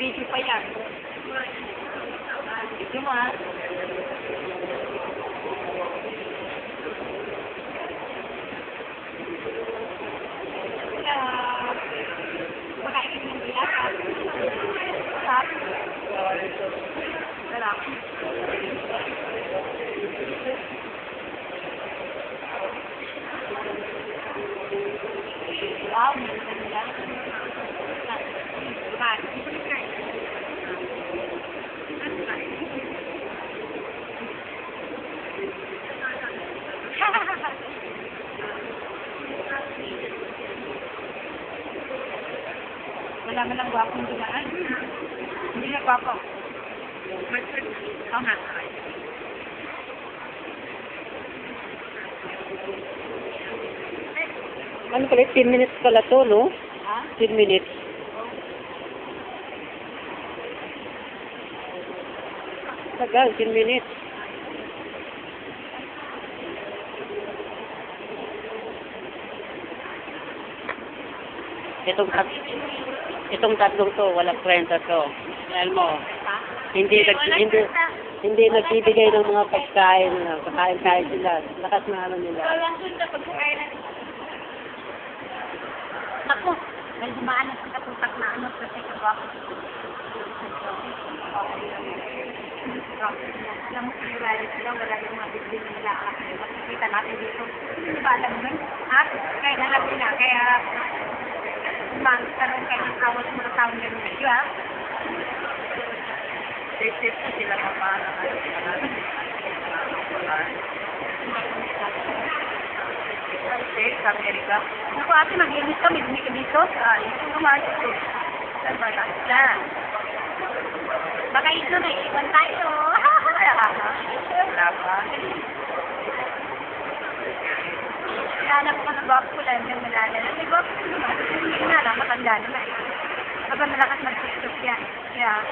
Naka-video pa yan. Video mo ha. Makain ng biyak. Sarap. Sarap. Wow, maganda. Wala man ang gwapong dumaan. Hindi na gwapo. Oo nga. Ano pala, 10 minutes pala to, no? Ha? 10 minutes. Tagal, 10 minutes. Itong tatlong to, walang kwenta to. Alam mo, hindi nagbibigay ng mga pagkain, kakain-kain sila. Lakas na ano nila. Walang sunta pagkain na. Ako, may dumaan na sa katutak na ano kasi kagwapo. Alam mo, sigurado sila, wala yung mga bibig nila. Makikita natin dito. Hindi ba alam mo? At kaya nalang nila, kaya magkaroon kayo ng awas mga taong ganun medyo, ha? Safe na sila kapara. Safe sa Amerika. Naku, ate, mag-inis kami. Hindi ka dito. Ito naman. Sa baka ito na iwan tayo. Wala pa. Hanap ko ng gwapo lang ng malala. May gwapo naman. Hindi na lang, matanda na eh. Aba malakas mag-tiktok yan. Yeah.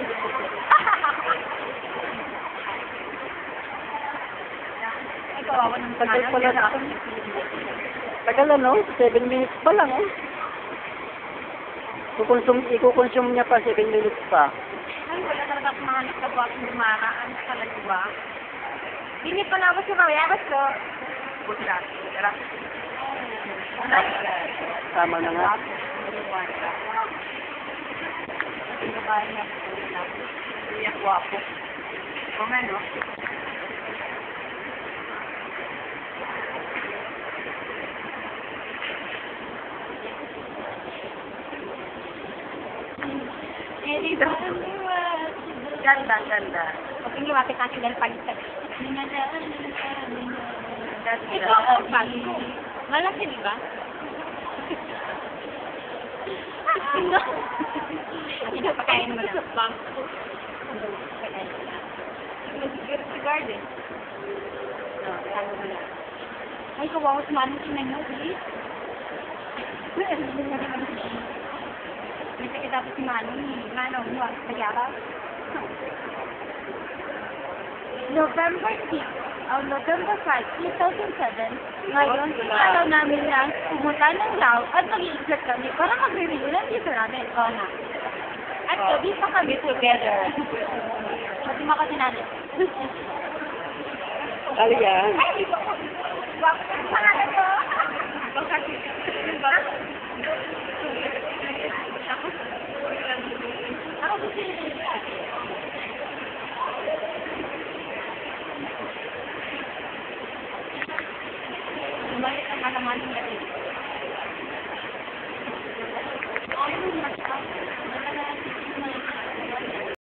Ay, kawawa ng Tagal pala na. Tagal ano? 7 minutes pa lang, oh. Ikukonsume niya pa 7 minutes pa. Ay, wala talaga akong mahanap na gwapo ng mga ano talaga ba? Hindi pa na ako sa mamayabas ko. Buti na. Tara. Tama na nga. Iyak guwapo. O nga, no? Ganda, ganda. Huwag yung lumapit natin dahil palitan. Ito, pagi. Malaki, di ba? Hindi pa kain mo na. Sa garden. Ay, kawawa si Manong sinay mo, please. May sakit dapat si Manong. Manong, nagyara. November 5, 2007, ngayon, araw namin na pumunta ng Lao at mag-iikot kami para mag-review ng dito namin. Oo na. At gabi pa kami together. Matima kasi natin. Ano yan? Ay, wako ang pangalan ko. Ako gusto nila. Bumalik ang malaman ng gabi. Ay,